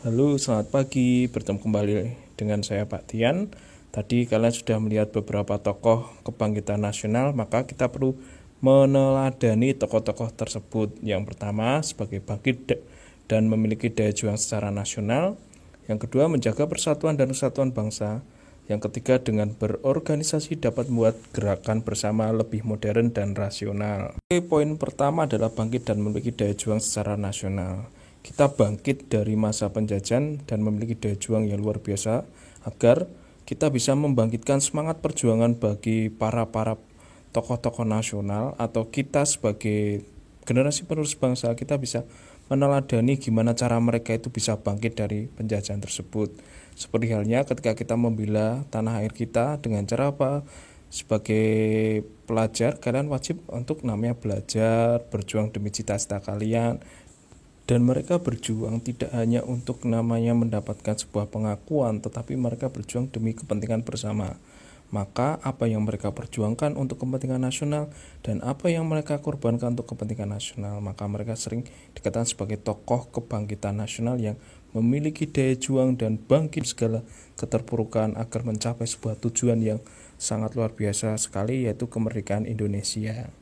Halo, selamat pagi. Bertemu kembali dengan saya Pak Tian. Tadi kalian sudah melihat beberapa tokoh kebangkitan nasional, maka kita perlu meneladani tokoh-tokoh tersebut. Yang pertama, sebagai bangkit dan memiliki daya juang secara nasional. Yang kedua, menjaga persatuan dan kesatuan bangsa. Yang ketiga, dengan berorganisasi dapat membuat gerakan bersama lebih modern dan rasional. Poin pertama adalah bangkit dan memiliki daya juang secara nasional. Kita bangkit dari masa penjajahan dan memiliki daya juang yang luar biasa agar kita bisa membangkitkan semangat perjuangan bagi para tokoh-tokoh nasional, atau kita sebagai generasi penerus bangsa, kita bisa meneladani gimana cara mereka itu bisa bangkit dari penjajahan tersebut. Seperti halnya ketika kita membela tanah air kita dengan cara apa? Sebagai pelajar, kalian wajib untuk namanya belajar, berjuang demi cita-cita kalian. Dan mereka berjuang tidak hanya untuk namanya mendapatkan sebuah pengakuan, tetapi mereka berjuang demi kepentingan bersama. Maka apa yang mereka perjuangkan untuk kepentingan nasional dan apa yang mereka korbankan untuk kepentingan nasional, maka mereka sering dikatakan sebagai tokoh kebangkitan nasional yang memiliki daya juang dan bangkit segala keterpurukan agar mencapai sebuah tujuan yang sangat luar biasa sekali, yaitu kemerdekaan Indonesia.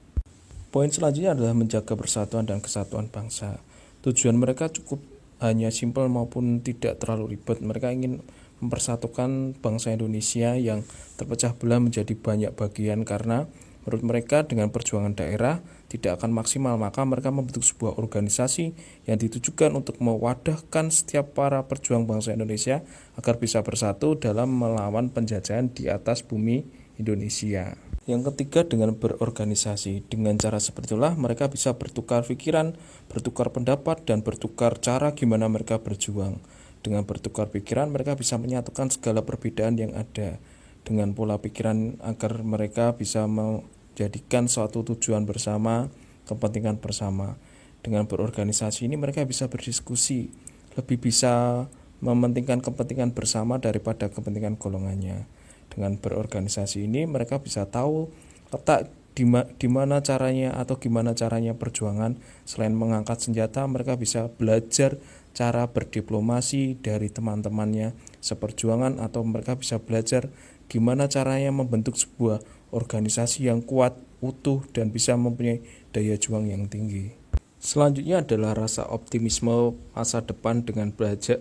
Poin selanjutnya adalah menjaga persatuan dan kesatuan bangsa. Tujuan mereka cukup hanya simpel maupun tidak terlalu ribet. Mereka ingin mempersatukan bangsa Indonesia yang terpecah belah menjadi banyak bagian, karena menurut mereka dengan perjuangan daerah tidak akan maksimal. Maka mereka membentuk sebuah organisasi yang ditujukan untuk mewadahkan setiap para perjuang bangsa Indonesia agar bisa bersatu dalam melawan penjajahan di atas bumi Indonesia. Yang ketiga, dengan berorganisasi. Dengan cara seperti itulah mereka bisa bertukar pikiran, bertukar pendapat, dan bertukar cara gimana mereka berjuang. Dengan bertukar pikiran, mereka bisa menyatukan segala perbedaan yang ada dengan pola pikiran agar mereka bisa menjadikan suatu tujuan bersama, kepentingan bersama. Dengan berorganisasi ini mereka bisa berdiskusi, lebih bisa mementingkan kepentingan bersama daripada kepentingan golongannya. Dengan berorganisasi ini mereka bisa tahu letak di mana caranya atau gimana caranya perjuangan. Selain mengangkat senjata, mereka bisa belajar cara berdiplomasi dari teman-temannya seperjuangan, atau mereka bisa belajar gimana caranya membentuk sebuah organisasi yang kuat, utuh, dan bisa mempunyai daya juang yang tinggi. Selanjutnya adalah rasa optimisme masa depan dengan belajar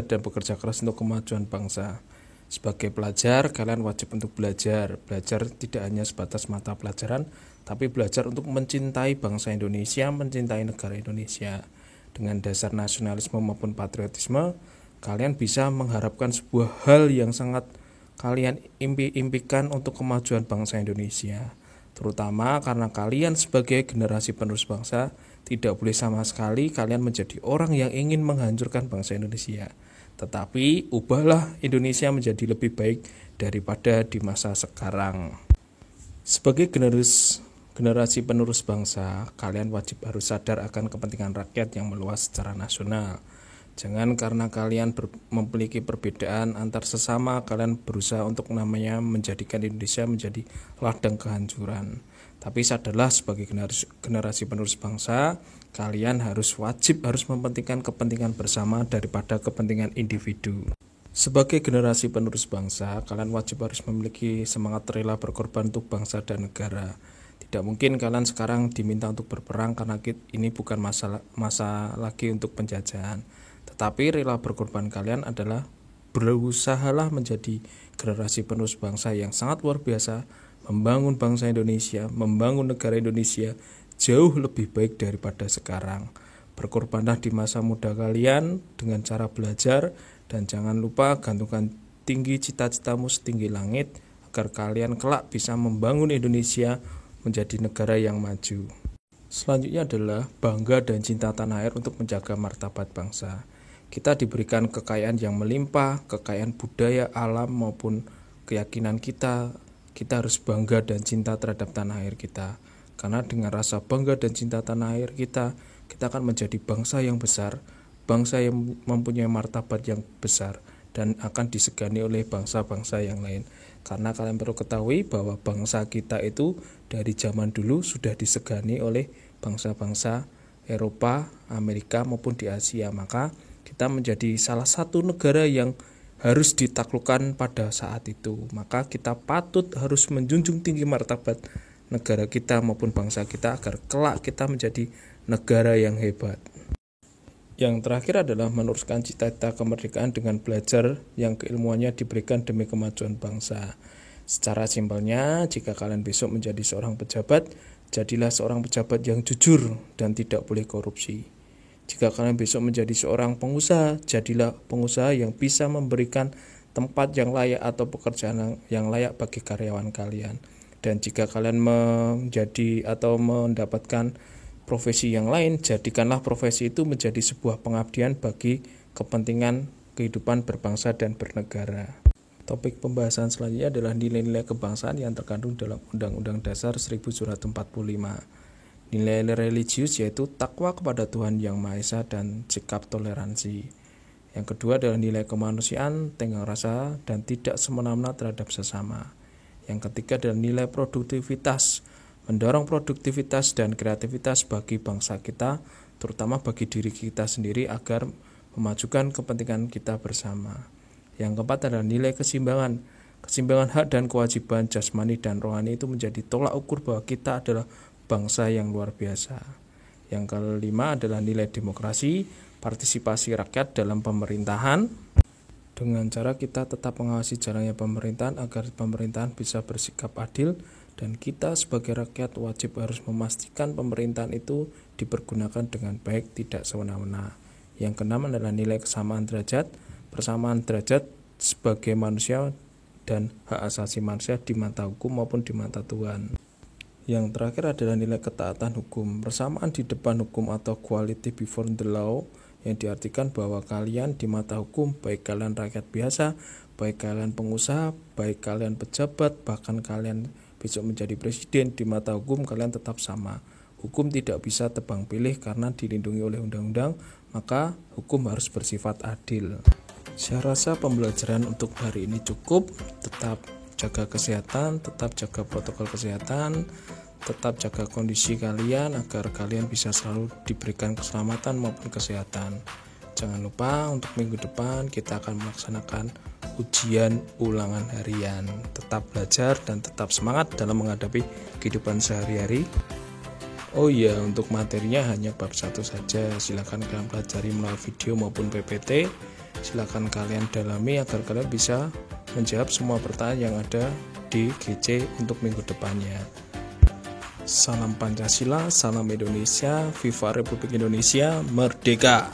dan bekerja keras untuk kemajuan bangsa. Sebagai pelajar, kalian wajib untuk belajar. Belajar tidak hanya sebatas mata pelajaran, tapi belajar untuk mencintai bangsa Indonesia, mencintai negara Indonesia. Dengan dasar nasionalisme maupun patriotisme, kalian bisa mengharapkan sebuah hal yang sangat kalian impikan untuk kemajuan bangsa Indonesia. Terutama karena kalian sebagai generasi penerus bangsa, tidak boleh sama sekali kalian menjadi orang yang ingin menghancurkan bangsa Indonesia. Tetapi ubahlah Indonesia menjadi lebih baik daripada di masa sekarang. Sebagai generasi penerus bangsa, kalian wajib harus sadar akan kepentingan rakyat yang meluas secara nasional. Jangan karena kalian memiliki perbedaan antar sesama, kalian berusaha untuk namanya menjadikan Indonesia menjadi ladang kehancuran. Tapi sadarlah sebagai generasi penerus bangsa, kalian wajib mementingkan kepentingan bersama daripada kepentingan individu. Sebagai generasi penerus bangsa, kalian wajib harus memiliki semangat rela berkorban untuk bangsa dan negara. Tidak mungkin kalian sekarang diminta untuk berperang karena ini bukan masa lagi untuk penjajahan. Tetapi rela berkorban kalian adalah berusahalah menjadi generasi penerus bangsa yang sangat luar biasa, membangun bangsa Indonesia, membangun negara Indonesia jauh lebih baik daripada sekarang. Berkorbanlah di masa muda kalian dengan cara belajar, dan jangan lupa gantungkan tinggi cita-citamu setinggi langit agar kalian kelak bisa membangun Indonesia menjadi negara yang maju. Selanjutnya adalah bangga dan cinta tanah air untuk menjaga martabat bangsa. Kita diberikan kekayaan yang melimpah, kekayaan budaya, alam maupun keyakinan kita harus bangga dan cinta terhadap tanah air kita. Karena dengan rasa bangga dan cinta tanah air kita akan menjadi bangsa yang besar, bangsa yang mempunyai martabat yang besar, dan akan disegani oleh bangsa-bangsa yang lain. Karena kalian perlu ketahui bahwa bangsa kita itu dari zaman dulu sudah disegani oleh bangsa-bangsa Eropa, Amerika maupun di Asia. Maka kita menjadi salah satu negara yang harus ditaklukkan pada saat itu. Maka kita patut harus menjunjung tinggi martabat negara kita maupun bangsa kita agar kelak kita menjadi negara yang hebat. Yang terakhir adalah meneruskan cita-cita kemerdekaan dengan belajar yang keilmuannya diberikan demi kemajuan bangsa. Secara simpelnya, jika kalian besok menjadi seorang pejabat, jadilah seorang pejabat yang jujur dan tidak boleh korupsi. Jika kalian besok menjadi seorang pengusaha, jadilah pengusaha yang bisa memberikan tempat yang layak atau pekerjaan yang layak bagi karyawan kalian. Dan jika kalian menjadi atau mendapatkan profesi yang lain, jadikanlah profesi itu menjadi sebuah pengabdian bagi kepentingan kehidupan berbangsa dan bernegara. Topik pembahasan selanjutnya adalah nilai-nilai kebangsaan yang terkandung dalam Undang-Undang Dasar 1945. Nilai religius yaitu takwa kepada Tuhan Yang Maha Esa dan sikap toleransi. Yang kedua adalah nilai kemanusiaan, tenggang rasa, dan tidak semena-mena terhadap sesama. Yang ketiga adalah nilai produktivitas, mendorong produktivitas dan kreativitas bagi bangsa kita, terutama bagi diri kita sendiri agar memajukan kepentingan kita bersama. Yang keempat adalah nilai keseimbangan. Keseimbangan hak dan kewajiban jasmani dan rohani itu menjadi tolak ukur bahwa kita adalah bangsa yang luar biasa. Yang kelima adalah nilai demokrasi, partisipasi rakyat dalam pemerintahan, dengan cara kita tetap mengawasi jalannya pemerintahan agar pemerintahan bisa bersikap adil, dan kita sebagai rakyat wajib harus memastikan pemerintahan itu dipergunakan dengan baik, tidak semena-mena. Yang keenam adalah nilai kesamaan derajat, persamaan derajat sebagai manusia dan hak asasi manusia di mata hukum maupun di mata Tuhan. Yang terakhir adalah nilai ketaatan hukum, persamaan di depan hukum atau equality before the law, yang diartikan bahwa kalian di mata hukum, baik kalian rakyat biasa, baik kalian pengusaha, baik kalian pejabat, bahkan kalian besok menjadi presiden, di mata hukum kalian tetap sama. Hukum tidak bisa tebang pilih karena dilindungi oleh undang-undang, maka hukum harus bersifat adil. Saya rasa pembelajaran untuk hari ini cukup. Tetap jaga kesehatan, tetap jaga protokol kesehatan, tetap jaga kondisi kalian agar kalian bisa selalu diberikan keselamatan maupun kesehatan. Jangan lupa untuk minggu depan kita akan melaksanakan ujian ulangan harian. Tetap belajar dan tetap semangat dalam menghadapi kehidupan sehari-hari. Oh iya, untuk materinya hanya bab 1 saja. Silakan kalian pelajari melalui video maupun PPT. Silakan kalian dalami agar kalian bisa menjawab semua pertanyaan yang ada di GC untuk minggu depannya. Salam Pancasila, salam Indonesia, Viva Republik Indonesia, Merdeka!